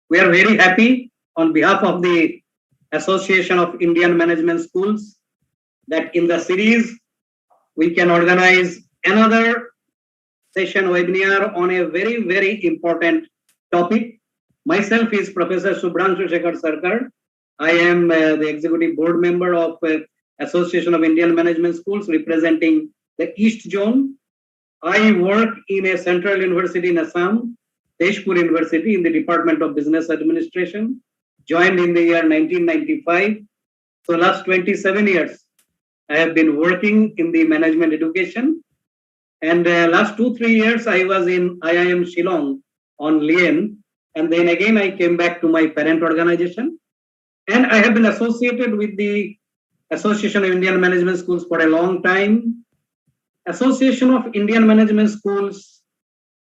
We are very happy on behalf of the Association of Indian Management Schools that in the series we can organize another session webinar on a very, very important topic. Myself is Professor Subhrangshu Sekhar Sarkar. I am the executive board member of Association of Indian Management Schools representing the East Zone. I work in a central university in Assam, Tezpur University in the Department of Business Administration, joined in the year 1995. So last 27 years, I have been working in the management education. And last 2-3 years, I was in IIM Shillong on Lien. And then again, I came back to my parent organization. And I have been associated with the Association of Indian Management Schools for a long time. Association of Indian Management Schools,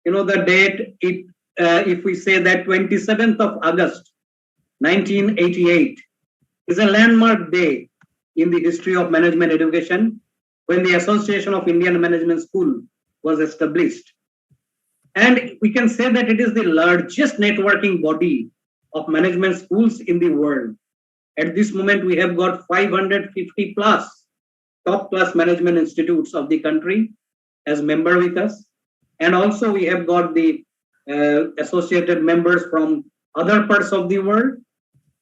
the date, if we say that 27th of August, 1988, is a landmark day in the history of management education when the Association of Indian Management School was established. And we can say that it is the largest networking body of management schools in the world. At this moment, we have got 550 plus top class management institutes of the country as member with us. And also we have got the associated members from other parts of the world.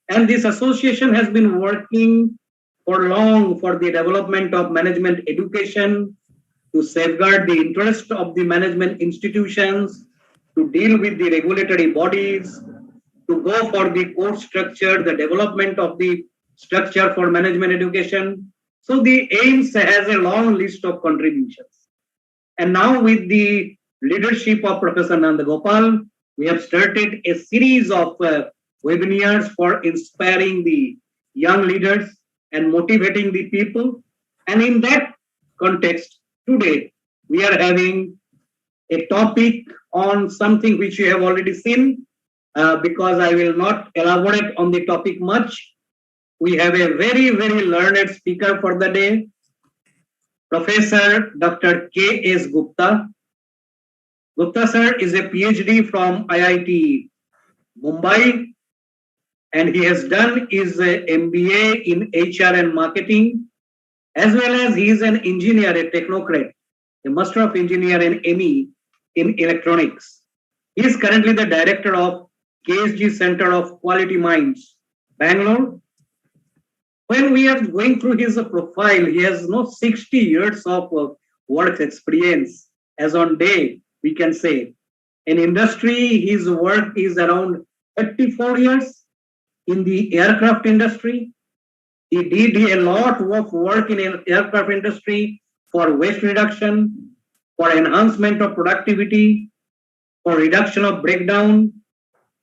And this association has been working for long for the development of management education, to safeguard the interest of the management institutions, to deal with the regulatory bodies, to go for the course structure, the development of the structure for management education. So the AIMS has a long list of contributions. And now with the leadership of Professor Nanda Gopal, we have started a series of webinars for inspiring the young leaders and motivating the people. And in that context, today we are having a topic on something which you have already seen, because I will not elaborate on the topic much. We have a very, very learned speaker for the day, Professor Dr. S Gupta. Gupta sir is a PhD from IIT Mumbai, and he has done his MBA in HR and marketing, as well as he is an engineer, a technocrat, a Master of Engineer and ME in electronics. He is currently the director of KSG Center of Quality Minds, Bangalore. When we are going through his profile, he has 60 years of work experience. As on day, we can say. In industry, his work is around 34 years in the aircraft industry. He did a lot of work in aircraft industry for waste reduction, for enhancement of productivity, for reduction of breakdown,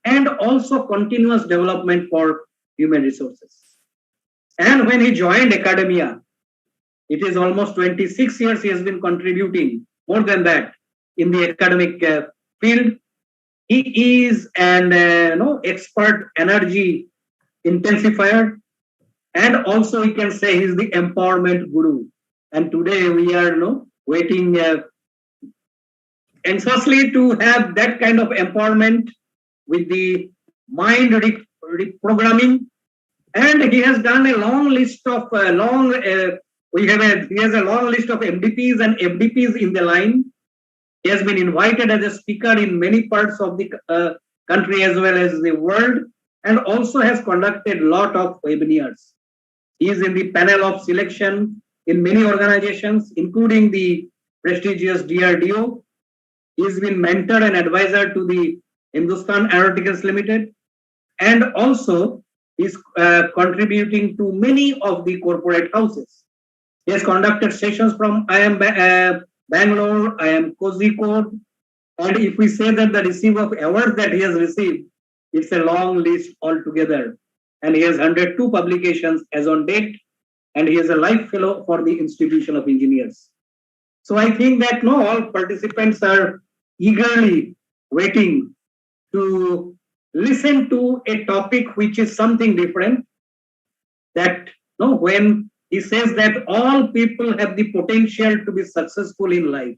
and also continuous development for human resources. And when he joined academia, it is almost 26 years he has been contributing, more than that, in the academic field. He is an expert energy intensifier, and also we can say he is the empowerment guru. And today we are waiting anxiously to have that kind of empowerment with the mind reprogramming. And he has done a long list of he has a long list of MDPs and FDPs in the line. He has been invited as a speaker in many parts of the country as well as the world, and also has conducted a lot of webinars. He is in the panel of selection in many organizations, including the prestigious DRDO. He has been mentor and advisor to the Hindustan Aeronautics Limited, and also is contributing to many of the corporate houses. He has conducted sessions from IIM Bangalore, IIM Kozhikode, and if we say that the receipt of awards that he has received, it's a long list altogether. And he has 102 publications as on date, and he is a life fellow for the Institution of Engineers. So I think that all participants are eagerly waiting to listen to a topic which is something different. That when he says that all people have the potential to be successful in life,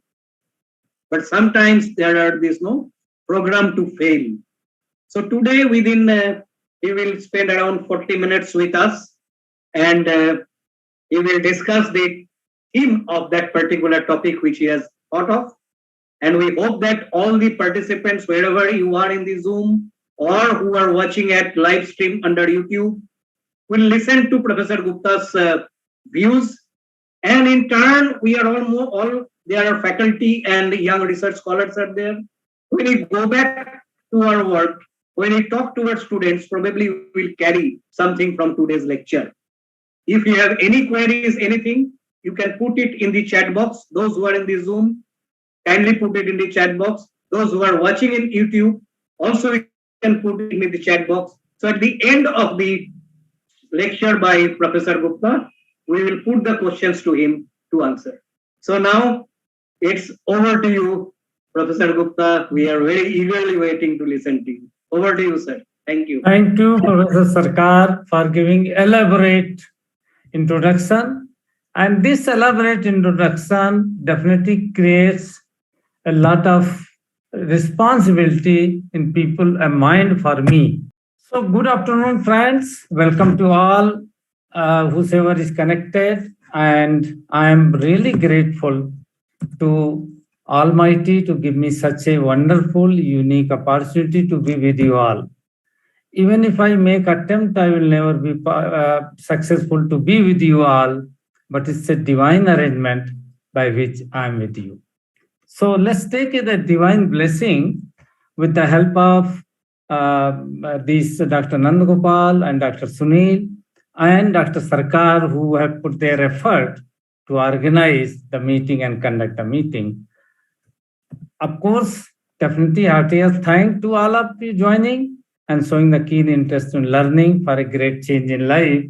but sometimes there are this program to fail. So today he will spend around 40 minutes with us, and he will discuss the theme of that particular topic which he has thought of. And we hope that all the participants, wherever you are in the Zoom or who are watching at live stream under YouTube, will listen to Professor Gupta's views. And in turn, we are all there are faculty and young research scholars are there. When we go back to our work, when we talk to our students, probably we will carry something from today's lecture. If you have any queries, anything, you can put it in the chat box. Those who are in the Zoom, kindly put it in the chat box. Those who are watching in YouTube, also can put it in the chat box. So at the end of the lecture by Professor Gupta, we will put the questions to him to answer. So now it's over to you, Professor Gupta. We are very eagerly waiting to listen to you. Over to you, sir. Thank you. Thank you, Professor Sarkar, for giving elaborate introduction. And this elaborate introduction definitely creates a lot of responsibility in people, a mind for me. So good afternoon, friends. Welcome to all whosoever is connected. And I am really grateful to Almighty to give me such a wonderful, unique opportunity to be with you all. Even if I make attempt, I will never be successful to be with you all, but it's a divine arrangement by which I am with you. So let's take the divine blessing with the help of these Dr. Nandagopal and Dr. Sunil and Dr. Sarkar, who have put their effort to organize the meeting and conduct the meeting. Of course, definitely heartiest thanks to all of you joining and showing the keen interest in learning for a great change in life.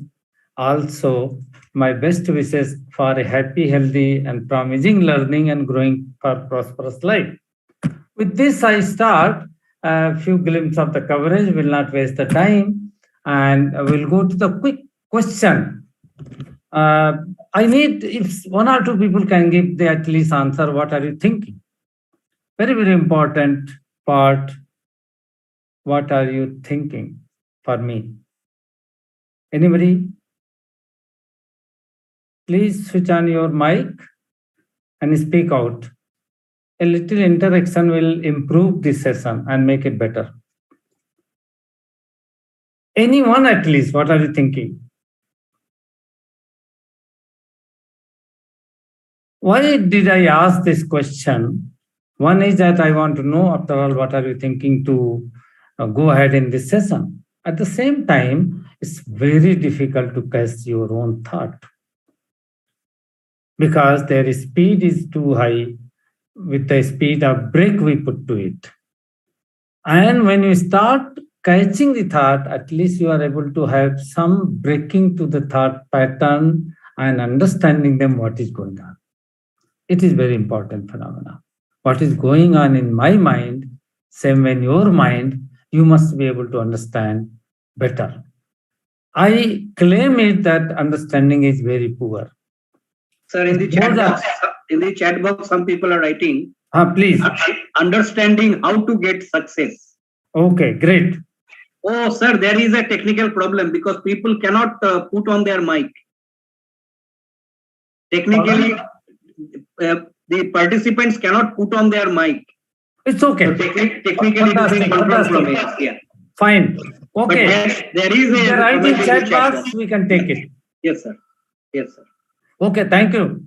Also, my best wishes for a happy, healthy, and promising learning and growing for prosperous life. With this, I start a few glimpses of the coverage. Will not waste the time, and we'll go to the quick question. I need, if one or two people can give the at least answer, what are you thinking? Very, very important part. What are you thinking for me? Anybody? Please switch on your mic and speak out. A little interaction will improve this session and make it better. Anyone at least, what are you thinking? Why did I ask this question? One is that I want to know, after all, what are you thinking to go ahead in this session? At the same time, it's very difficult to catch your own thought because their speed is too high with the speed of break we put to it. And when you start catching the thought, at least you are able to have some breaking to the thought pattern and understanding them what is going on. It is very important phenomena. What is going on in my mind, same in your mind, you must be able to understand better. I claim it that understanding is very poor. Sir, in the chat box, some people are writing. Please. Understanding how to get success. Okay, great. Oh, sir, there is a technical problem because people cannot put on their mic. Technically, the participants cannot put on their mic. It's okay. So technically, yeah. Fine. Okay. There is a right in chat box. We can take it. Yes, sir. Yes, sir. Okay, thank you.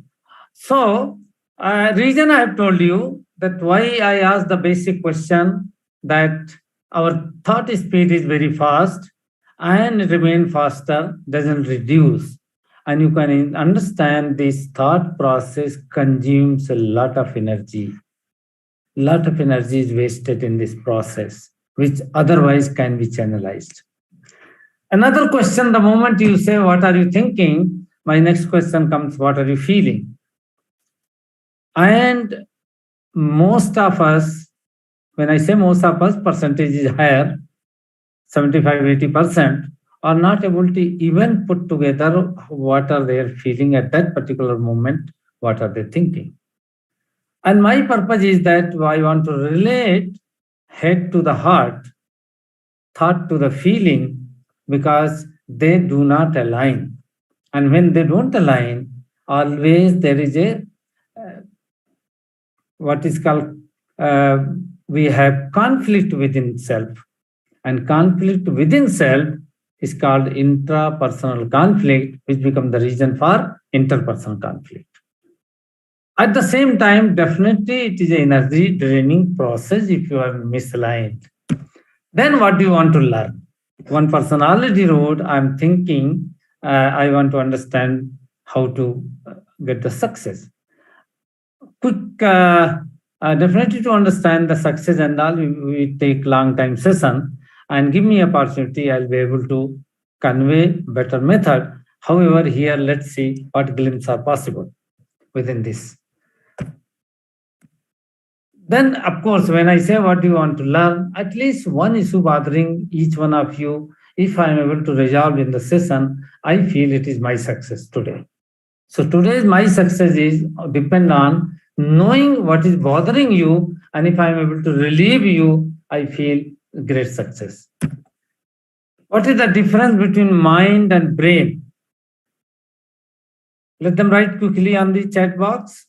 So, reason I have told you that why I asked the basic question that our thought speed is very fast and remain faster, doesn't reduce. And you can understand this thought process consumes a lot of energy. A lot of energy is wasted in this process, which otherwise can be channelized. Another question, the moment you say, what are you thinking? My next question comes, what are you feeling? And most of us, when I say most of us, percentage is higher, 75-80%, are not able to even put together what are they feeling at that particular moment, what are they thinking. And my purpose is that I want to relate head to the heart thought to the feeling because they do not align. And when they don't align, always there is a what is called we have conflict within self, and conflict within self is called intrapersonal conflict, which becomes the reason for interpersonal conflict. At the same time, definitely it is an energy draining process if you are misaligned. Then what do you want to learn? One person already wrote, I'm thinking, I want to understand how to get the success. Quick, definitely to understand the success and all, we take long time session, and give me opportunity, I'll be able to convey better method. However, here let's see what glimpses are possible within this. Then, of course, when I say what you want to learn, at least one issue bothering each one of you, if I am able to resolve in the session, I feel it is my success today. So today's my success is depend on knowing what is bothering you, and if I am able to relieve you, I feel great success. What is the difference between mind and brain? Let them write quickly on the chat box.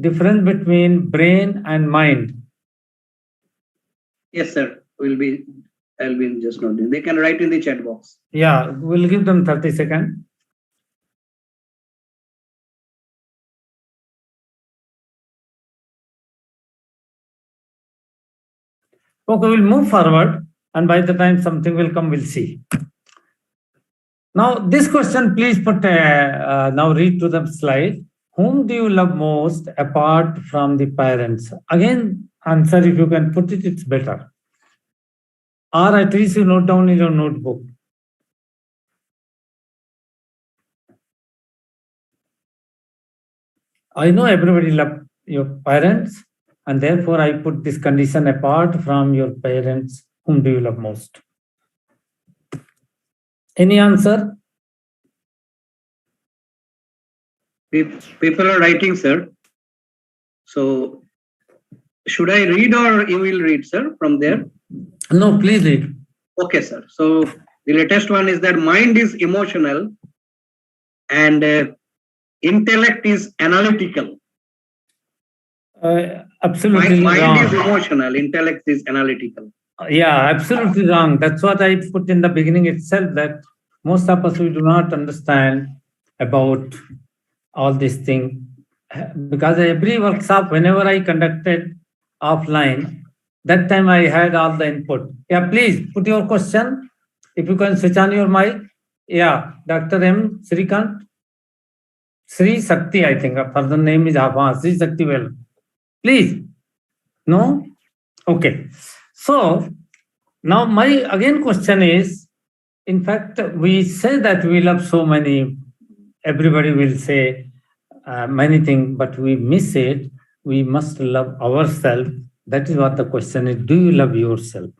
Difference between brain and mind. Yes, sir. I'll be just noting. They can write in the chat box. Yeah, we'll give them 30 seconds. Okay, we'll move forward, and by the time something will come, we'll see. Now, this question, please put, now read to the slide. Whom do you love most apart from the parents? Again, answer if you can put it, it's better. Or at least you note down in your notebook. I know everybody loves your parents, and therefore I put this condition: apart from your parents, whom do you love most? Any answer? People are writing, sir. So, should I read or you will read, sir, from there? No, please read. Okay, sir. So, the latest one is that mind is emotional and intellect is analytical. Absolutely mind wrong. Is emotional, intellect is analytical. Yeah, absolutely wrong. That's what I put in the beginning itself, that most of us, we do not understand about all this thing. Because every workshop, whenever I conducted offline, that time I had all the input. Yeah, please put your question. If you can switch on your mic. Yeah, Dr. M. Srikant. Sri Sakti, I think. Her further name is Sri Sakti. Well, please. No? Okay. So, now my again question is, in fact, we say that we love so many, everybody will say many things, but we miss it. We must love ourselves. That is what the question is. Do you love yourself?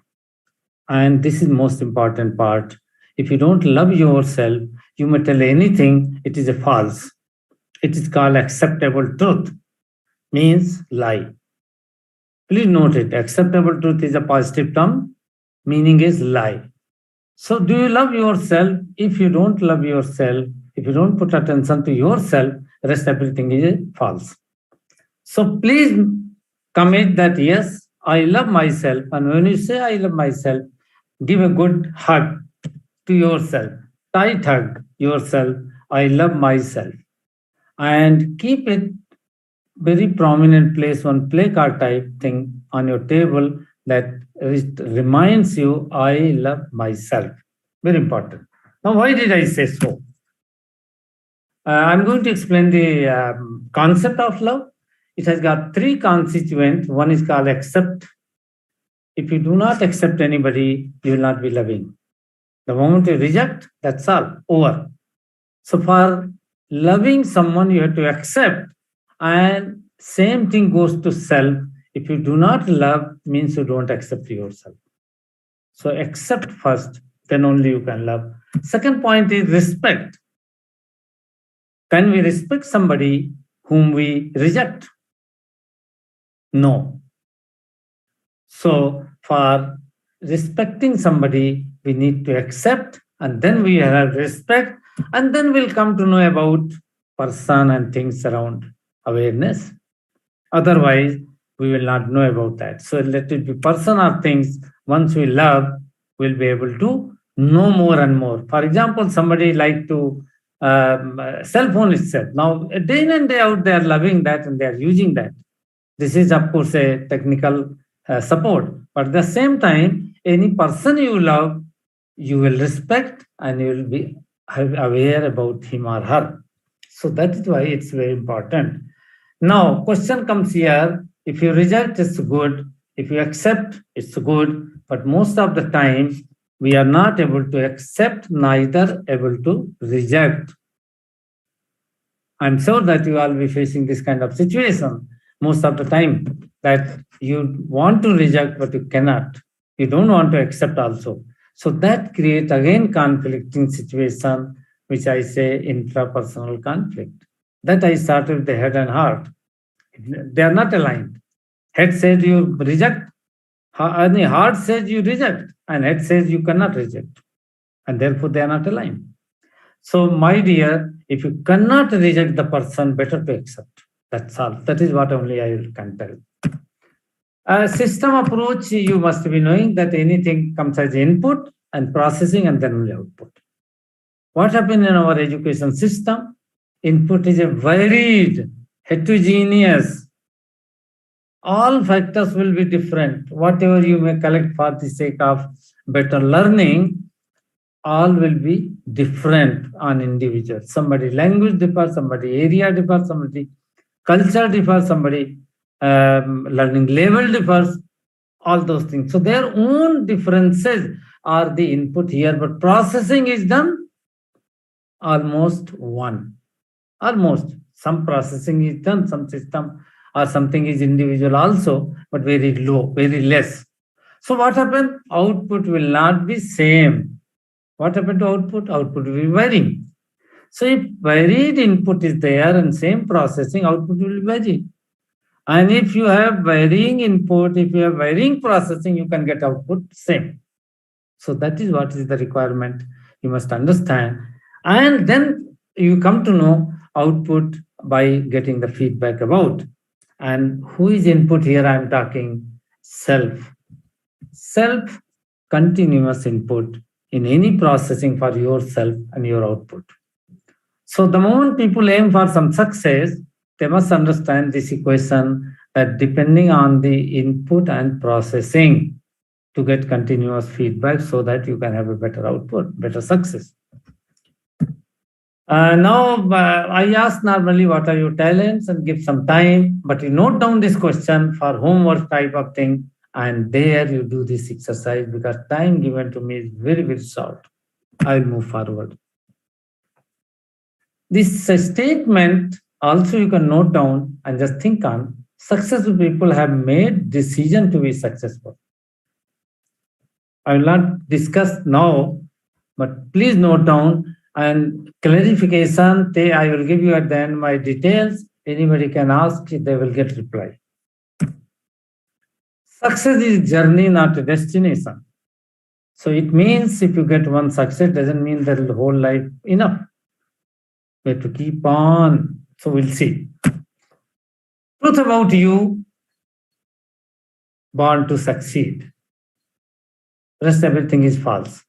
And this is most important part. If you don't love yourself, you may tell anything, it is a false. It is called acceptable truth, means lie. Please note it. Acceptable truth is a positive term, meaning is lie. So do you love yourself? If you don't love yourself, if you don't put attention to yourself, rest everything is false. So please commit that, yes, I love myself. And when you say I love myself, give a good hug to yourself. Tight hug yourself. I love myself. And keep it very prominent place, one placard type thing on your table that reminds you, I love myself. Very important. Now, why did I say so? I'm going to explain the concept of love. It has got three constituents. One is called accept. If you do not accept anybody, you will not be loving. The moment you reject, that's all, over. So for loving someone, you have to accept. And same thing goes to self. If you do not love, means you don't accept yourself. So accept first, then only you can love. Second point is respect. Can we respect somebody whom we reject? No. So for respecting somebody, we need to accept, and then we have respect, and then we'll come to know about person and things around awareness. Otherwise, we will not know about that. So let it be person or things. Once we love, we'll be able to know more and more. For example, somebody like to cell phone itself. Now, day in and day out, they are loving that and they are using that. This is, of course, a technical support. But at the same time, any person you love, you will respect and you will be aware about him or her. So that is why it's very important. Now, question comes here. If you reject, it's good. If you accept, it's good. But most of the time, we are not able to accept, neither able to reject. I'm sure that you all be facing this kind of situation most of the time, that you want to reject, but you cannot. You don't want to accept also. So that creates again conflicting situation, which I say intrapersonal conflict. That I started with the head and heart. They are not aligned. Head says you reject, heart says you reject, and head says you cannot reject. And therefore they are not aligned. So, my dear, if you cannot reject the person, better to accept. That's all. That is what only I can tell. System approach, you must be knowing that anything comes as input and processing and then only output. What happened in our education system? Input is a varied, heterogeneous. All factors will be different. Whatever you may collect for the sake of better learning, all will be different on individual. Somebody language differs, somebody area differs, somebody culture differs, somebody learning level differs, all those things. So their own differences are the input here, but processing is done almost one. Almost. Some processing is done, some system or something is individual also, but very low, very less. So what happened? Output will not be same. What happened to output? Output will be varying. So if varied input is there and same processing, output will vary. And if you have varying input, if you have varying processing, you can get output same. So that is what is the requirement. You must understand. And then you come to know output by getting the feedback about. And who is input here? I am talking self. Self continuous input in any processing for yourself and your output. So the moment people aim for some success, they must understand this equation that depending on the input and processing to get continuous feedback so that you can have a better output, better success. Now, I ask normally what are your talents and give some time, but you note down this question for homework type of thing, and there you do this exercise because time given to me is very, very short. I'll move forward. This statement also you can note down and just think on. Successful people have made decision to be successful. I will not discuss now, but please note down and clarification. I will give you at the end my details. Anybody can ask, they will get reply. Success is journey, not a destination. So it means if you get one success, doesn't mean that the whole life enough. We have to keep on. So we'll see. Truth about you, born to succeed. Rest everything is false.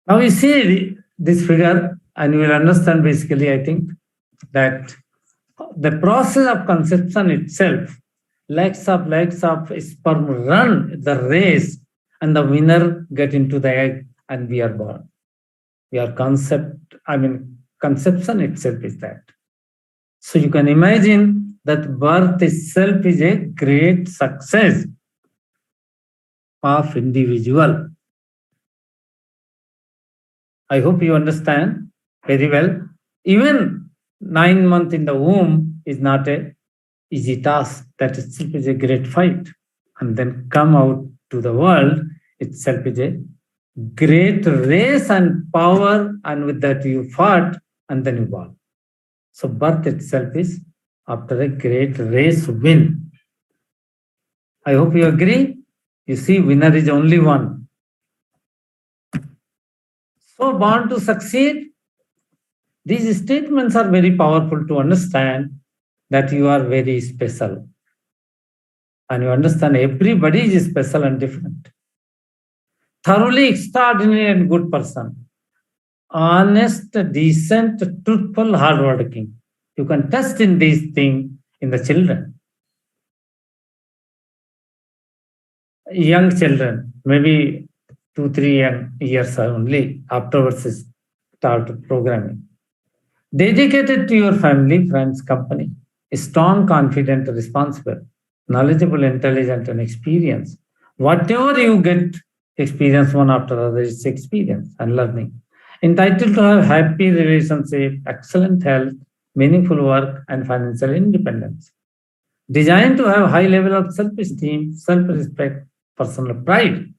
Now you see this figure and you will understand basically, I think, that the process of conception itself, legs of sperm run the race and the winner get into the egg and we are born. We are conception itself is that. So you can imagine that birth itself is a great success of individual. I hope you understand very well. Even 9 months in the womb is not a easy task. That itself is a great fight. And then come out to the world itself is a great race and power, and with that you fought and then you born. So birth itself is after a great race win. I hope you agree. You see, winner is only one. So born to succeed, these statements are very powerful to understand that you are very special. And you understand everybody is special and different. Thoroughly extraordinary and good person. Honest, decent, truthful, hardworking. You can test in these things in the children. Young children, maybe 2-3 years only, afterwards start programming. Dedicated to your family, friends, company. Strong, confident, responsible, knowledgeable, intelligent, and experienced. Whatever you get, experience one after other is experience and learning. Entitled to have happy relationship, excellent health, meaningful work, and financial independence. Designed to have high level of self-esteem, self-respect, personal pride.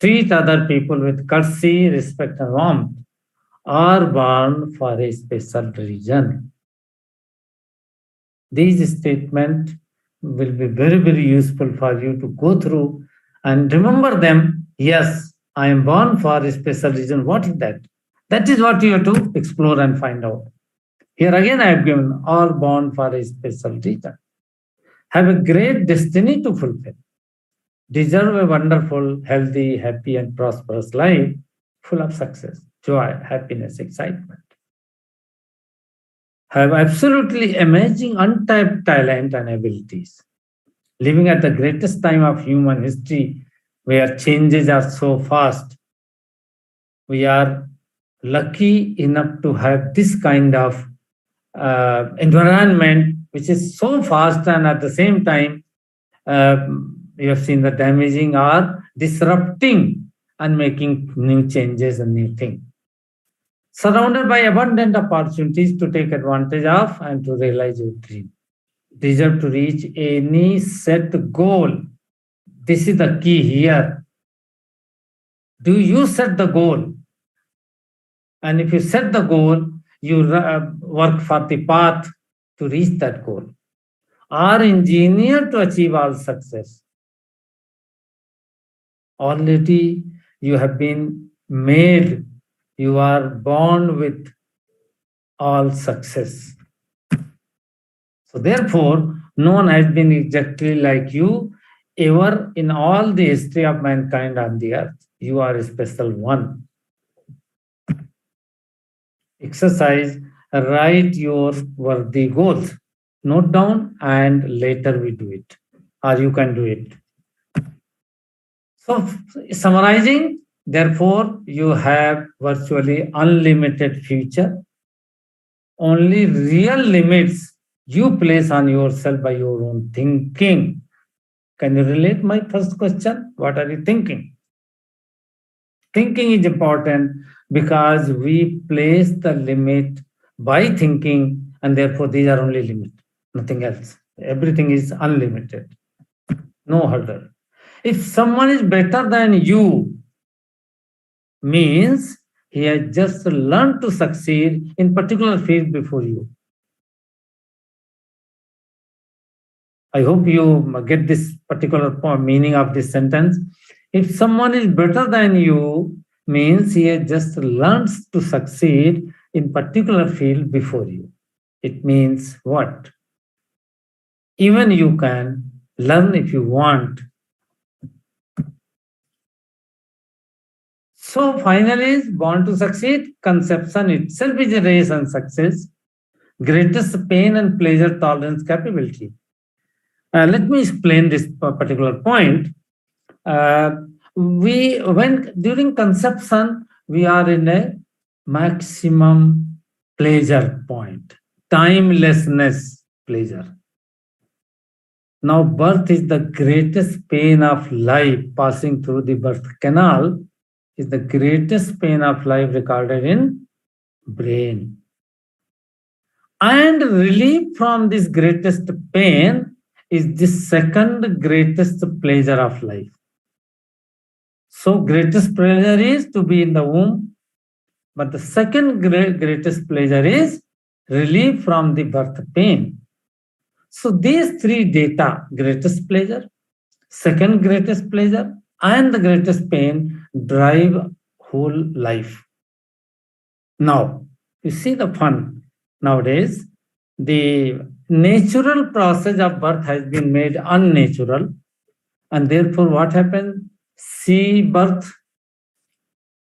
Treat other people with courtesy, respect, and warmth. Are born for a special reason. These statements will be very, very useful for you to go through and remember them. Yes, I am born for a special reason. What is that? That is what you have to explore and find out. Here again, I have given all born for a special reason. Have a great destiny to fulfill. Deserve a wonderful, healthy, happy, and prosperous life full of success, joy, happiness, excitement. Have absolutely amazing untapped talent and abilities. Living at the greatest time of human history where changes are so fast, we are lucky enough to have this kind of environment which is so fast, and at the same time, you have seen the damaging or disrupting and making new changes and new things. Surrounded by abundant opportunities to take advantage of and to realize your dream. Deserve to reach any set goal. This is the key here. Do you set the goal? And if you set the goal, you work for the path to reach that goal. Are engineered to achieve all success. Already you have been made. You are born with all success. So therefore, no one has been exactly like you ever in all the history of mankind on the earth. You are a special one. Exercise, write your worthy goals. Note down and later we do it. Or you can do it. So summarizing, therefore, you have virtually unlimited future. Only real limits you place on yourself by your own thinking. Can you relate my first question? What are you thinking? Thinking is important because we place the limit by thinking, and therefore these are only limit, nothing else. Everything is unlimited, no hurdle. If someone is better than you, means he has just learned to succeed in particular field before you. I hope you get this particular meaning of this sentence. If someone is better than you, means he has just learned to succeed in particular field before you. It means what? Even you can learn if you want. So finally, is born to succeed. Conception itself is a race and success. Greatest pain and pleasure tolerance capability. Let me explain this particular point. During conception, we are in a maximum pleasure point, timelessness pleasure. Now, birth is the greatest pain of life. Passing through the birth canal is the greatest pain of life recorded in brain. And relief from this greatest pain is the second greatest pleasure of life. So greatest pleasure is to be in the womb, but the second greatest pleasure is relief from the birth pain. So these three data, greatest pleasure, second greatest pleasure, and the greatest pain drive whole life. Now, you see the fun nowadays. The natural process of birth has been made unnatural, and therefore, what happened? See birth,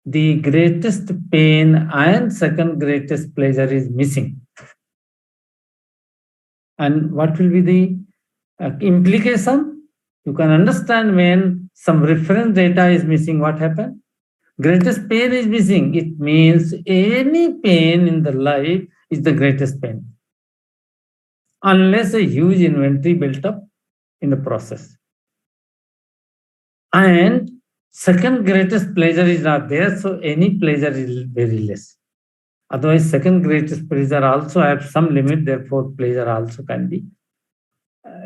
the greatest pain and second greatest pleasure is missing. And what will be the implication? You can understand when some reference data is missing, what happened? Greatest pain is missing. It means any pain in the life is the greatest pain, unless a huge inventory built up in the process. And second greatest pleasure is not there, so any pleasure is very less. Otherwise, second greatest pleasure also have some limit, therefore pleasure also can be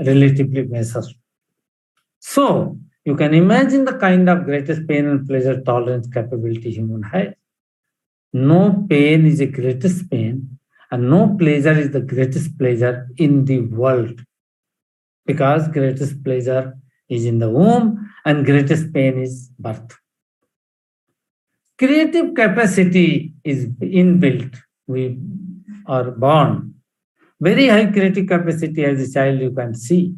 relatively measured. So, you can imagine the kind of greatest pain and pleasure tolerance capability human has. No pain is the greatest pain, and no pleasure is the greatest pleasure in the world, because greatest pleasure is in the womb and greatest pain is birth. Creative capacity is inbuilt. We are born. Very high creative capacity as a child, you can see.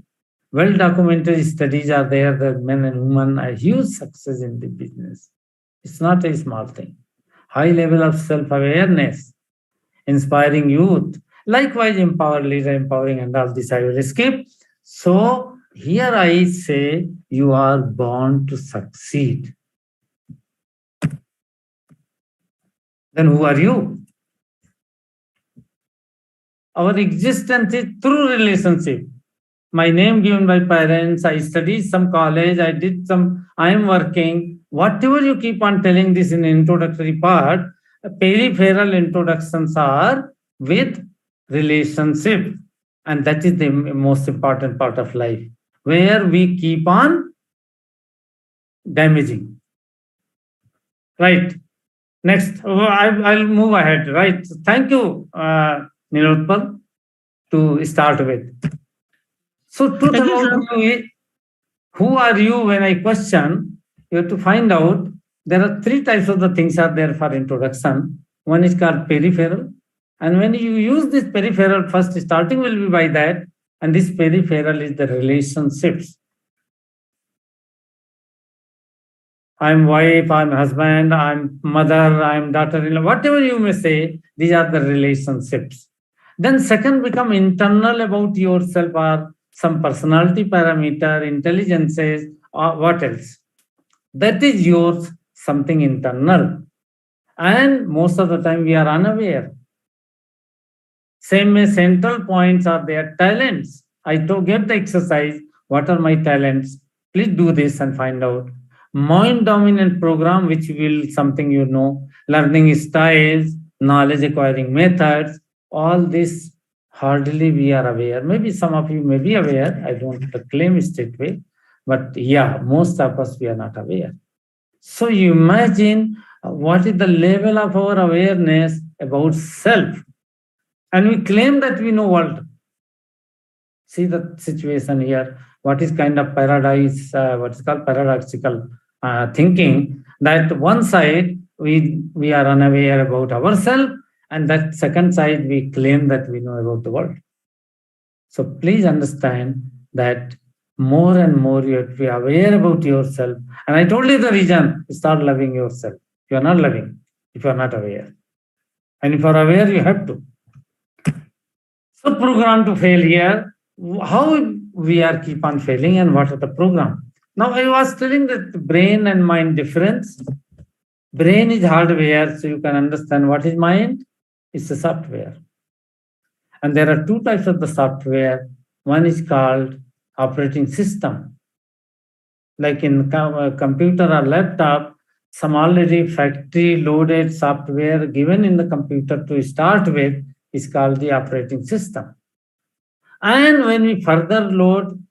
Well documented studies are there that men and women are huge success in the business. It's not a small thing. High level of self-awareness, inspiring youth, likewise empower leader, empowering, and all this I will skip. So here I say you are born to succeed. Then who are you? Our existence is through relationship. My name given by parents, I studied some college, I am working. Whatever you keep on telling this in the introductory part, peripheral introductions are with relationship. And that is the most important part of life, where we keep on damaging. Right. Next, I'll move ahead. Right. Thank you, Nilotpal, to start with. So, truth about you is, who are you? When I question, you have to find out there are three types of the things are there for introduction. One is called peripheral. And when you use this peripheral, first starting will be by that. And this peripheral is the relationships. I'm wife, I'm husband, I'm mother, I'm daughter-in-law, whatever you may say, these are the relationships. Then second become internal about yourself, or some personality parameter, intelligences, or what else. That is yours, something internal. And most of the time we are unaware. Same way, central points are their talents. I get the exercise, what are my talents? Please do this and find out. Mind dominant program, which will something you know, learning styles, knowledge acquiring methods, all this hardly we are aware. Maybe some of you may be aware, I don't claim straight way, but yeah, most of us we are not aware. So you imagine what is the level of our awareness about self, and we claim that we know world. See the situation here. What is kind of paradise? What is called paradoxical thinking, that one side we are unaware about ourselves, and that second side we claim that we know about the world. So please understand that more and more you have to be aware about yourself. And I told you the reason: start loving yourself. You are not loving if you are not aware, and if you are aware, you have to. So program to fail here. How we are keep on failing, and what are the program? Now I was telling that the brain and mind difference. Brain is hardware, so you can understand what is mind. It's a software. And there are two types of the software. One is called operating system. Like in computer or laptop, some already factory loaded software given in the computer to start with is called the operating system. And when we further load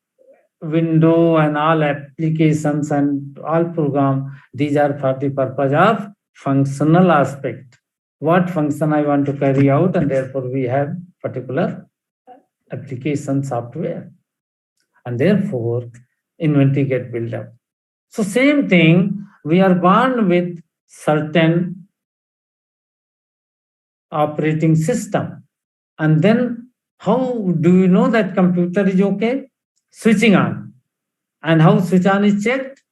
window and all applications and all program, these are for the purpose of functional aspect. What function I want to carry out, and therefore we have particular application software. And therefore, inventory get built up. So same thing, we are born with certain operating system. And then how do you know that computer is okay? Switching on. And how switch on is checked?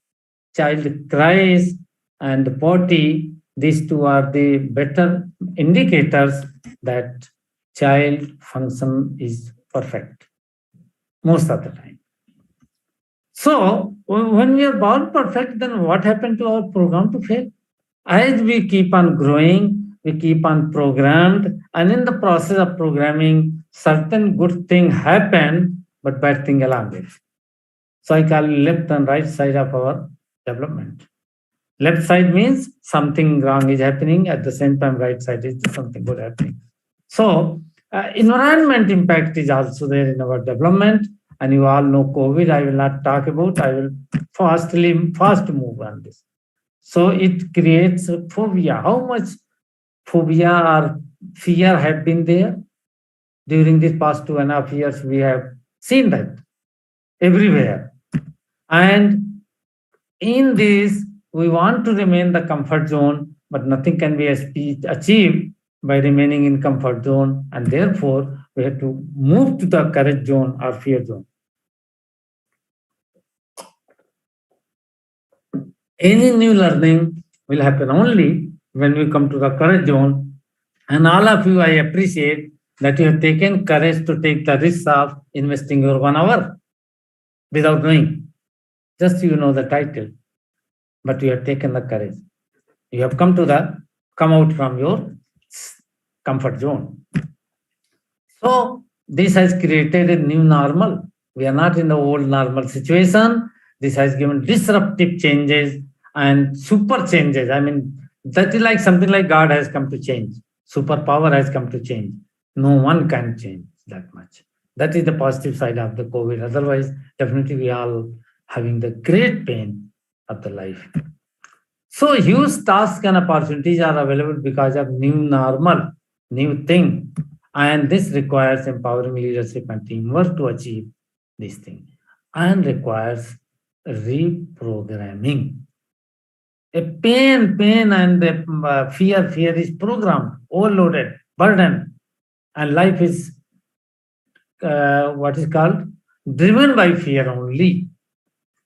Child cries and potty. These two are the better indicators that child function is perfect most of the time. So when we are born perfect, then what happened to our program to fail? As we keep on growing, we keep on programmed, and in the process of programming, certain good thing happen, but bad thing along with. So I call left and right side of our development. Left side means something wrong is happening, at the same time right side is something good happening. So environment impact is also there in our development, and you all know COVID. I will not talk about. I will fast move on this. So it creates a phobia. How much phobia or fear have been there during these past 2.5 years? We have seen that everywhere. And in this, we want to remain the comfort zone, but nothing can be achieved by remaining in comfort zone. And therefore, we have to move to the courage zone or fear zone. Any new learning will happen only when we come to the courage zone. And all of you, I appreciate that you have taken courage to take the risk of investing your 1 hour without knowing. Just you know the title, but you have taken the courage. You have come out from your comfort zone. So this has created a new normal. We are not in the old normal situation. This has given disruptive changes and super changes. I mean, that is like something like God has come to change. Superpower has come to change. No one can change that much. That is the positive side of the COVID. Otherwise, definitely we are all having the great pain of the life. So huge tasks and opportunities are available because of new normal, new thing. And this requires empowering leadership and teamwork to achieve this thing, and requires reprogramming. A pain and a fear is programmed, overloaded, burden, and life is what is called driven by fear only.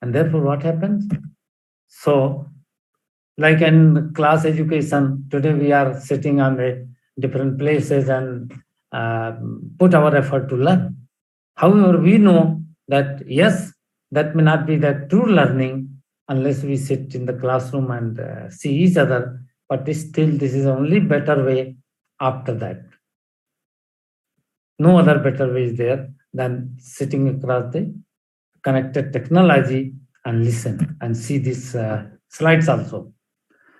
And therefore, what happens? So, like in class education, today we are sitting on the different places and put our effort to learn. However, we know that yes, that may not be the true learning unless we sit in the classroom and see each other. But still, this is only better way after that. No other better way is there than sitting across the connected technology and listen and see these slides also.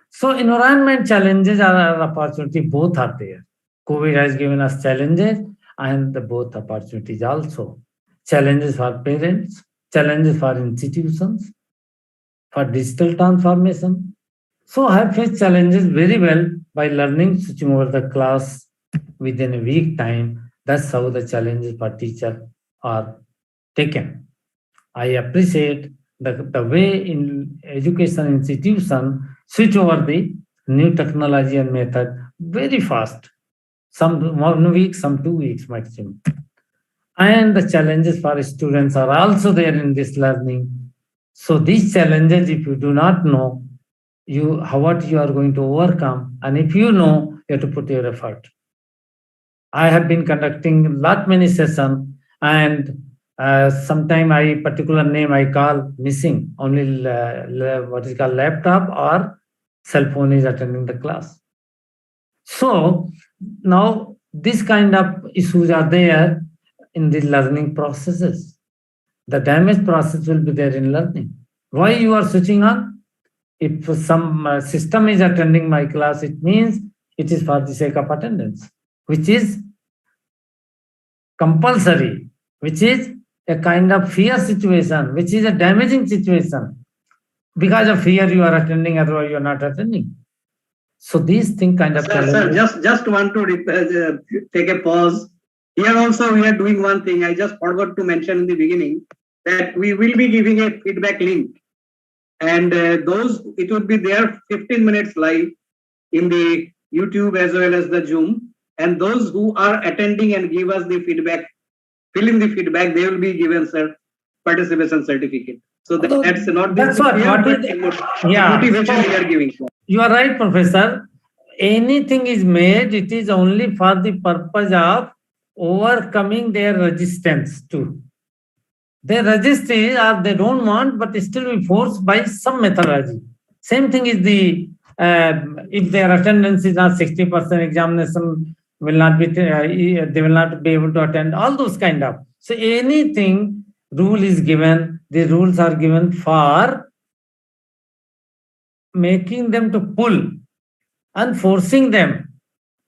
So environment challenges are opportunity, both are there. COVID has given us challenges and both opportunities also. Challenges for parents, challenges for institutions, for digital transformation. So I have faced challenges very well by learning, switching over the class within a week time. That's how the challenges for teacher are taken. I appreciate the way in education institution switch over the new technology and method very fast. Some 1 week, some 2 weeks maximum. And the challenges for students are also there in this learning. So these challenges, if you do not know, what you are going to overcome, and if you know, you have to put your effort. I have been conducting many sessions, and sometime particular name I call missing. Only what is called laptop or cell phone is attending the class. So now this kind of issues are there in the learning processes. The damage process will be there in learning. Why you are switching on? If some system is attending my class, it means it is for the sake of attendance, which is compulsory, which is a kind of fear situation, which is a damaging situation. Because of fear, you are attending, otherwise you are not attending. So these things kind of Sir, just want to take a pause. Here also we are doing one thing. I just forgot to mention in the beginning. that we will be giving a feedback link, and those, it would be there 15 minutes live in the YouTube as well as the Zoom, and those who are attending and give us the feedback, fill in the feedback, they will be given participation certificate. So that's not That's what motivation we are giving. You are right, Professor. Anything is made, it is only for the purpose of overcoming their resistance to. They resist it or they don't want, but still be forced by some methodology. Same thing is the if their attendance is not 60%, examination will not be they will not be able to attend, all those kind of. So anything rule is given, the rules are given for making them to pull and forcing them.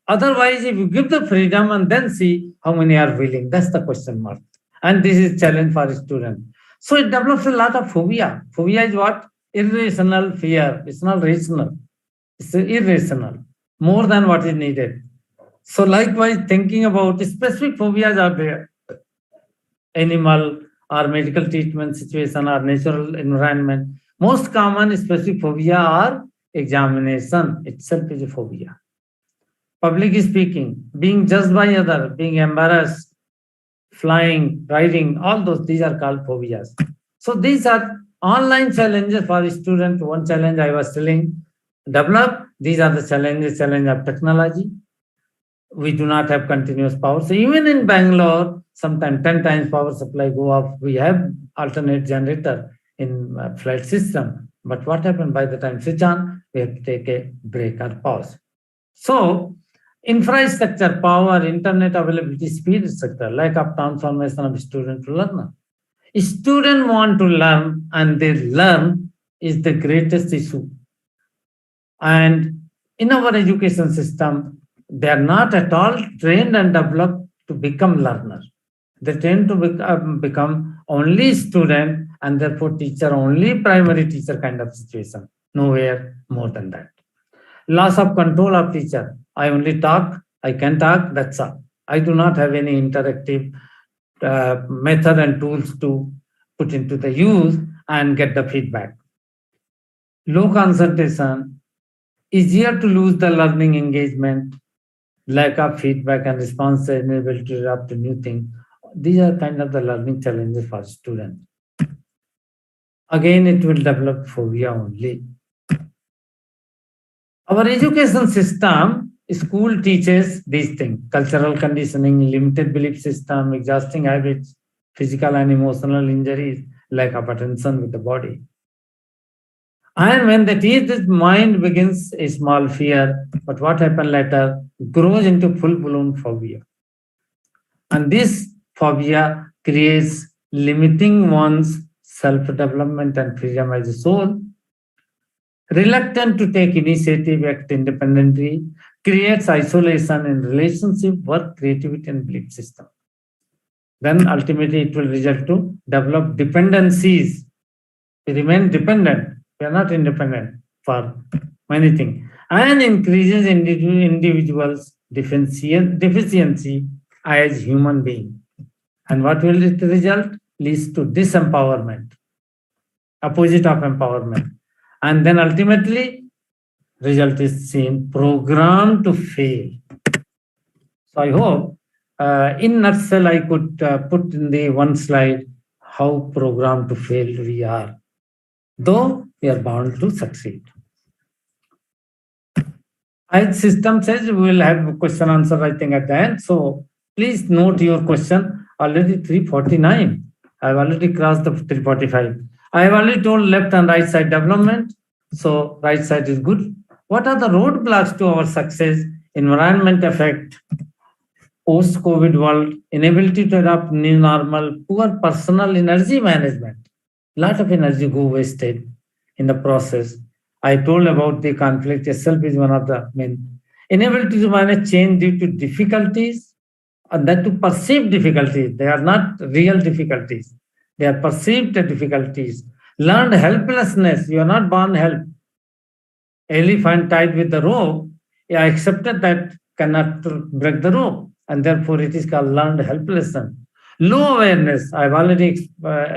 Otherwise, if you give the freedom and then see how many are willing, that's the question mark. And this is challenge for a student. So it develops a lot of phobia. Phobia is what? Irrational fear. It's not rational. It's irrational, more than what is needed. So likewise, thinking about specific phobias are there. Animal or medical treatment situation or natural environment. Most common specific phobia are examination itself is a phobia. Public speaking, being judged by others, being embarrassed, flying, riding, all those, these are called phobias. So these are online challenges for students. One challenge I was telling, develop. These are the challenges, challenge of technology. We do not have continuous power. So even in Bangalore, sometimes 10 times power supply go off. We have alternate generator in flight system. But what happened by the time switch on, we have to take a break or pause. So infrastructure, power, internet availability, speed, etc. Lack of transformation of student to learner. Students want to learn and they learn is the greatest issue. And in our education system, they are not at all trained and developed to become learners. They tend to become only student and therefore teacher, only primary teacher kind of situation. Nowhere more than that. Loss of control of teacher. I only talk, I can talk, that's all. I do not have any interactive method and tools to put into the use and get the feedback. Low concentration, easier to lose the learning engagement, lack of feedback and response, inability to adapt to new things. These are kind of the learning challenges for students. Again, it will develop phobia only. Our education system, school teaches these things: cultural conditioning, limited belief system, exhausting habits, physical and emotional injuries, lack of attention with the body. And when they teach this, mind begins a small fear, but what happens later grows into full-blown phobia. And this phobia creates limiting one's self-development and freedom as a soul. Reluctant to take initiative, act independently, creates isolation in relationship, work, creativity, and belief system. Then ultimately it will result to develop dependencies. We remain dependent. We are not independent for many things. And increases individuals' deficiency as human being. And what will it result? Leads to disempowerment, opposite of empowerment. And then ultimately, result is seen, programmed to fail. So I hope, in nutshell, I could put in the one slide how programmed to fail we are, though we are bound to succeed. As system says, we will have question answer, I think, at the end. So please note your question. Already 3:49. I've already crossed the 3:45. I have already told left and right side development. So right side is good. What are the roadblocks to our success? Environment effect, post-COVID world, inability to adopt new normal, poor personal energy management. Lot of energy go wasted in the process. I told about the conflict itself is one of the main. Inability to manage change due to difficulties, and that to perceived difficulties. They are not real difficulties. They are perceived difficulties. Learned helplessness. You are not born help. Elephant tied with the rope, I accepted that cannot break the rope, and therefore it is called learned helplessness. Low awareness, I've already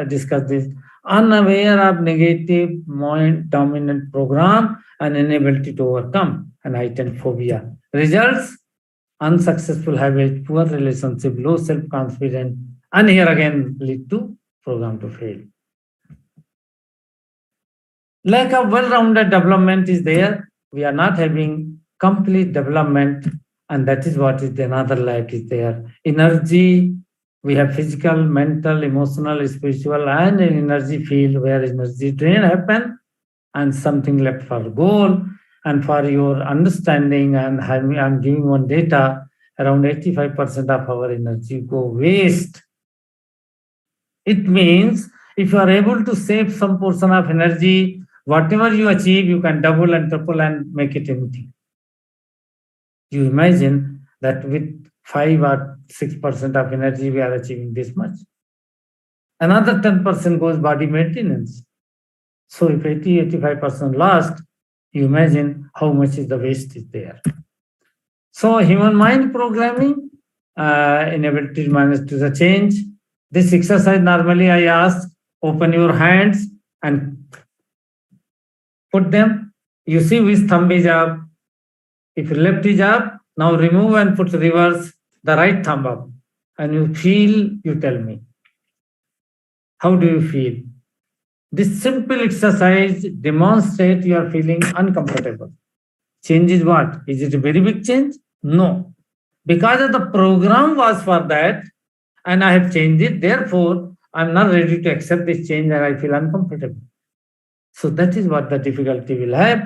discussed this. Unaware of negative mind dominant program and inability to overcome and heightened phobia. Results: unsuccessful habit, poor relationship, low self-confidence, and here again lead to program to fail. Lack of well-rounded development is there. We are not having complete development, and that is what is another lack is there. Energy, we have physical, mental, emotional, spiritual, and an energy field where energy drain happen, and something left for goal. And for your understanding, and I'm giving one data, around 85% of our energy go waste. It means if you are able to save some portion of energy, whatever you achieve, you can double and triple and make it anything. You imagine that with 5 or 6% of energy, we are achieving this much. Another 10% goes body maintenance. So if 85% lost, you imagine how much is the waste is there. So human mind programming, inability to manage to the change. This exercise normally I ask, open your hands and put them. You see which thumb is up. If your left is up, now remove and put reverse the right thumb up. And you feel, you tell me. How do you feel? This simple exercise demonstrates you are feeling uncomfortable. Change is what? Is it a very big change? No. Because of the program was for that, and I have changed it, therefore, I'm not ready to accept this change and I feel uncomfortable. So that is what the difficulty will have.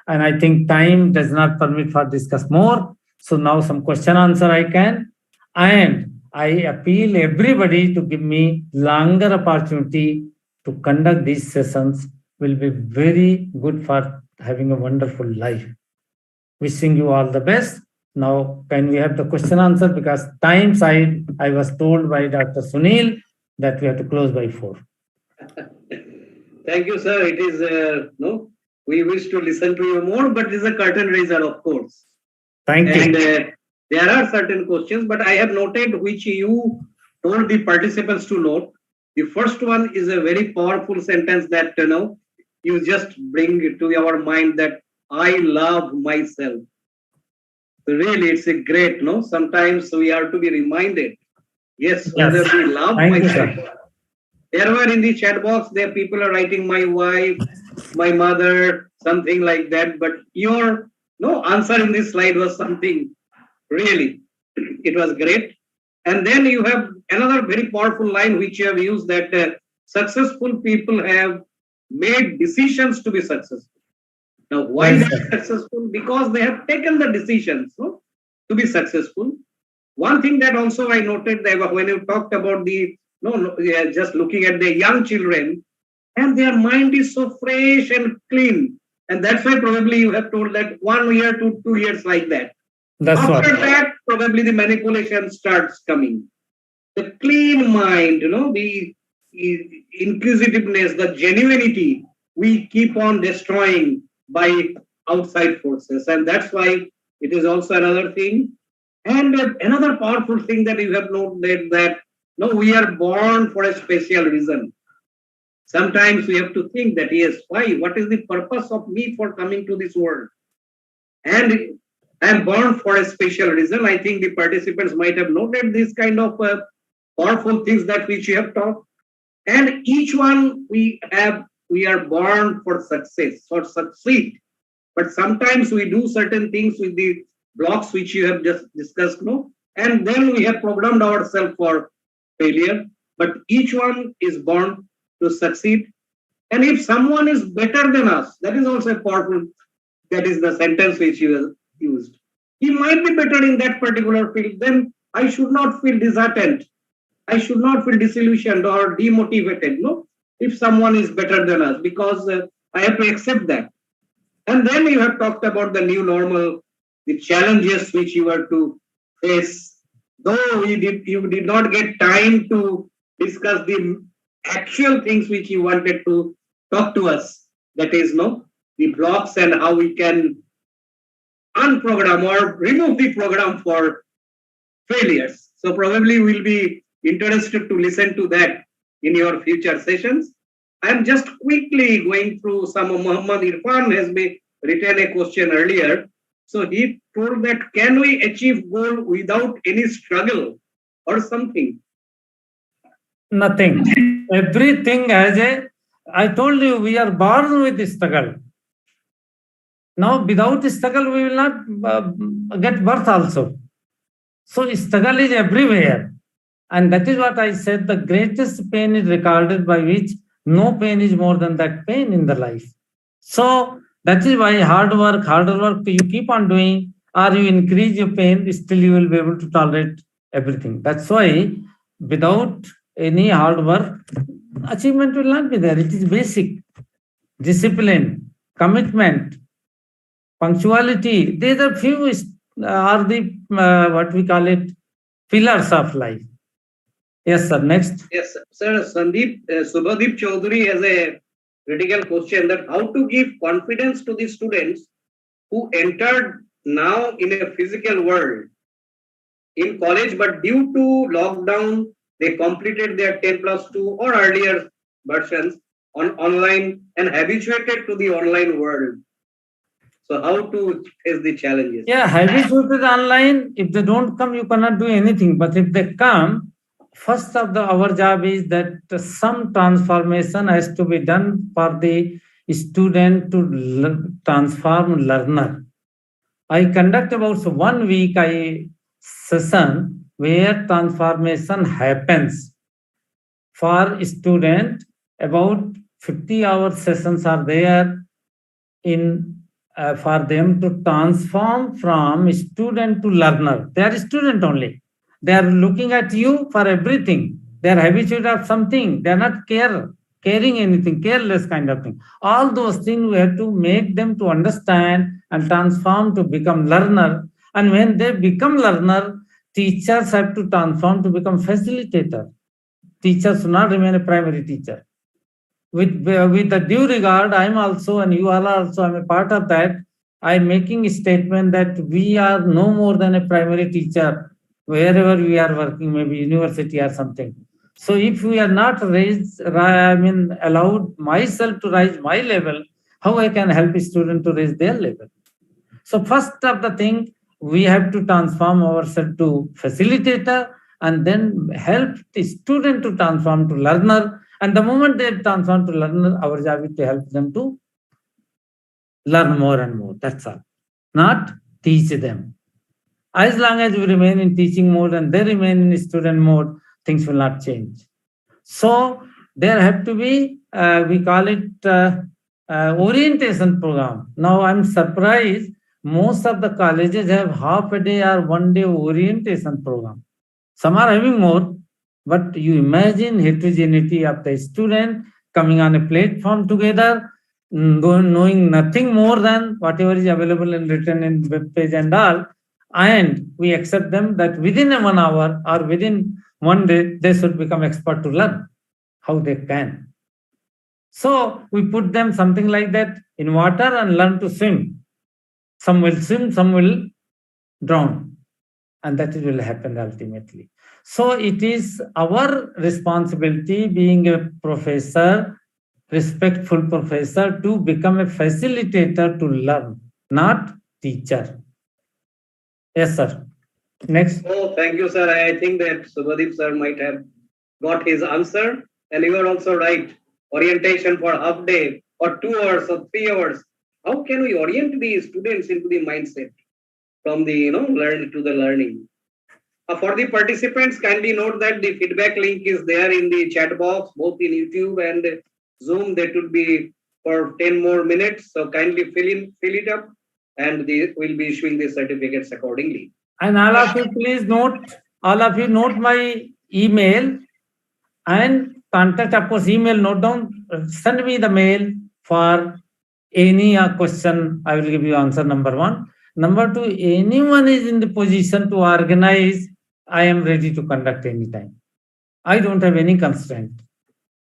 And I think time does not permit for discuss more. So now some question answer I can. And I appeal everybody to give me longer opportunity to conduct these sessions will be very good for having a wonderful life. Wishing you all the best. Now, can we have the question answer? Because time side, I was told by Dr. Sunil that we have to close by 4. Thank you, sir. It is, no, we wish to listen to you more, but it is a curtain raiser, of course. Thank you. And there are certain questions, but I have noted which you told the participants to note. The first one is a very powerful sentence that, you just bring to our mind that I love myself. Really, it's a great, no? Sometimes we have to be reminded. Yes, whether we love myself. There were in the chat box, there people are writing my wife, my mother, something like that. But your answer in this slide was something really, it was great. And then you have another very powerful line which you have used that successful people have made decisions to be successful. Now, why they are successful? Because they have taken the decisions to be successful. One thing that also I noted that when you talked about the just looking at the young children, and their mind is so fresh and clean, and that's why probably you have told that 1 year to 2 years like that. After that, probably the manipulation starts coming. The clean mind, the inquisitiveness, the genuinity, we keep on destroying by outside forces, and that's why it is also another thing. And another powerful thing that you have noted that we are born for a special reason. Sometimes we have to think that yes, why? What is the purpose of me for coming to this world? And I am born for a special reason. I think the participants might have noted this kind of powerful things that which you have taught. And each one we are born for success or succeed. But sometimes we do certain things with the blocks which you have just discussed, and then we have programmed ourselves for failure. But each one is born to succeed. And if someone is better than us, that is also powerful. That is the sentence which you have used. He might be better in that particular field. Then I should not feel disheartened. I should not feel disillusioned or demotivated. If someone is better than us, because I have to accept that. And then you have talked about the new normal, the challenges which you are to face. Though you did not get time to discuss the actual things which you wanted to talk to us. That is, the blocks and how we can unprogram or remove the program for failures. So probably we'll be interested to listen to that in your future sessions. I am just quickly going through some of Muhammad Irfan has been written a question earlier. So he told that can we achieve goal without any struggle or something? Nothing. Everything has a, I told you, we are born with struggle. Now, without struggle, we will not get birth also. So, struggle is everywhere. And that is what I said, the greatest pain is recorded by which no pain is more than that pain in the life. So, that is why harder work you keep on doing, or you increase your pain, still you will be able to tolerate everything. That's why without any hard work, achievement will not be there. It is basic. Discipline, commitment, punctuality. These are few are the what we call it pillars of life. Yes, sir. Next. Yes, sir. Subhadeep Chaudhary has a critical question that how to give confidence to the students who entered now in a physical world in college, but due to lockdown, they completed their 10+2 or earlier versions on online and habituated to the online world. So how to face the challenges? Yeah, habituated online. If they don't come, you cannot do anything. But if they come, first of our job is that some transformation has to be done for the student to transform learner. I conduct about 1 week session where transformation happens for student. About 50-hour sessions are there in for them to transform from student to learner. They are student only. They are looking at you for everything. They are habituated of something. They are not caring anything, careless kind of thing. All those things we have to make them to understand and transform to become learner. And when they become learner, teachers have to transform to become facilitator. Teachers should not remain a primary teacher. With the due regard, I'm also, and you all are also, I'm a part of that. I'm making a statement that we are no more than a primary teacher wherever we are working, maybe university or something. So if we are not allowed myself to rise my level, how I can help a student to raise their level? So first of the thing, we have to transform ourselves to facilitator and then help the student to transform to learner. And the moment they transform to learner, our job is to help them to learn more and more. That's all. Not teach them. As long as we remain in teaching mode and they remain in student mode, things will not change. So there have to be, we call it orientation program. Now I'm surprised most of the colleges have half a day or 1 day orientation program. Some are having more, but you imagine heterogeneity of the student coming on a platform together, knowing nothing more than whatever is available and written in web page and all, and we accept them that within 1 hour or within 1 day they should become expert to learn how they can. So we put them something like that in water and learn to swim. Some will swim, some will drown, and that will happen ultimately. So it is our responsibility, being a professor, respectful professor, to become a facilitator to learn, not teacher. Yes, sir. Next. Oh, thank you, sir. I think that Subhadeep sir might have got his answer. And you are also right. Orientation for half day or 2 hours or 3 hours. How can we orient the students into the mindset from the learn to the learning? For the participants, kindly note that the feedback link is there in the chat box, both in YouTube and Zoom. That would be for 10 more minutes. So kindly fill it up, and we'll be issuing the certificates accordingly. And all of you, please note, my email and contact. Of course, email, note down, send me the mail for any question. I will give you answer, number 1. Number 2, anyone is in the position to organize, I am ready to conduct anytime. I don't have any constraint.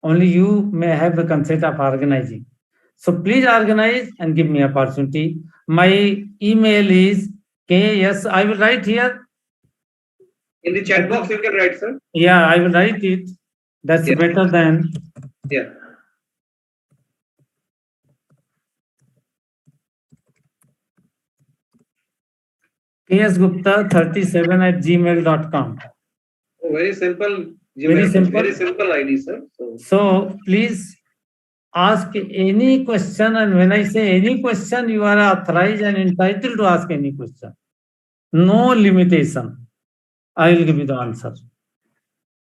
Only you may have the concept of organizing. So please organize and give me opportunity. My email is KS. I will write here. In the chat box, you can write, sir. Yeah, I will write it. That's better than. Yeah. ksgupta37@gmail.com. Oh, very simple. Very simple. Very simple ID, sir. So please ask any question, and when I say any question, you are authorized and entitled to ask any question. No limitation. I will give you the answer.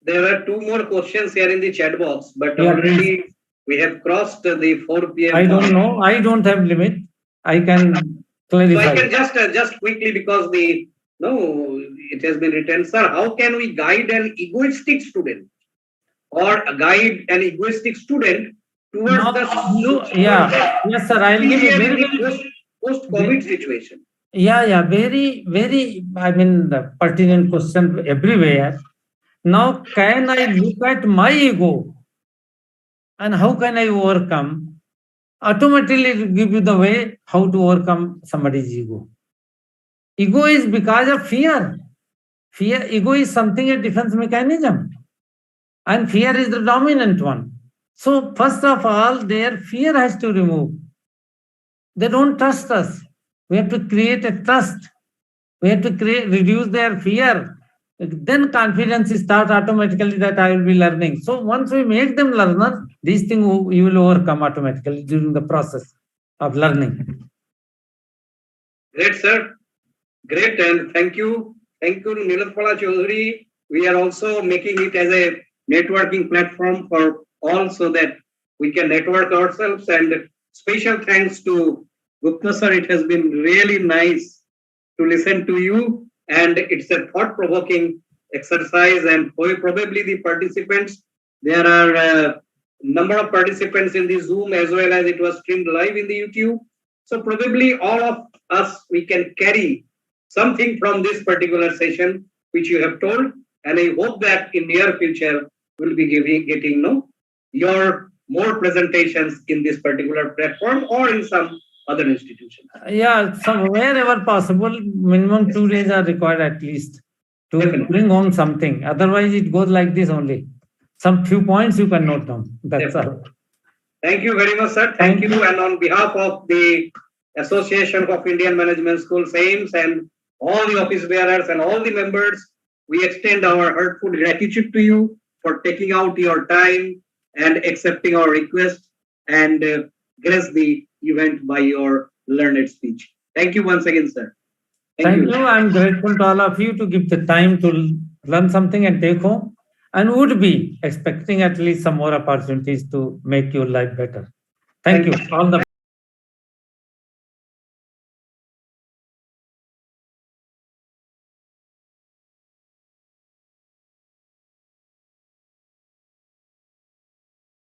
There are two more questions here in the chat box, but already we have crossed the 4 p.m. I don't know. I don't have limit. I can clarify. So I can just quickly, because it has been written, sir, how can we guide an egoistic student or guide an egoistic student towards yes, sir. I'll give you very post-COVID situation. Yeah, very, very, I mean, the pertinent question everywhere. Now, can I look at my ego and how can I overcome? Automatically, it will give you the way how to overcome somebody's ego. Ego is because of fear. Ego is something, a defense mechanism. And fear is the dominant one. So, first of all, their fear has to remove. They don't trust us. We have to create a trust. We have to reduce their fear. Then confidence starts automatically that I will be learning. So once we make them learner, these things you will overcome automatically during the process of learning. Great, sir. Great, and thank you. Thank you, Nilapala Chaudhary. We are also making it as a networking platform for all so that we can network ourselves. And special thanks to Gupta sir. It has been really nice to listen to you, and it's a thought-provoking exercise. And probably the participants, there are a number of participants in the Zoom as well as it was streamed live in the YouTube. So probably all of us, we can carry something from this particular session which you have told, and I hope that in near future we'll be getting your more presentations in this particular platform or in some other institution. Yeah, wherever possible, minimum 2 days are required at least to bring home something. Otherwise, it goes like this only. Some few points you can note down. That's all. Thank you very much, sir. Thank you. And on behalf of the Association of Indian Management Schools, AIMS, and all the office bearers and all the members, we extend our heartfelt gratitude to you for taking out your time and accepting our request and grace the event by your learned speech. Thank you once again, sir. Thank you. I'm grateful to all of you to give the time to learn something and take home, and would be expecting at least some more opportunities to make your life better. Thank you. All the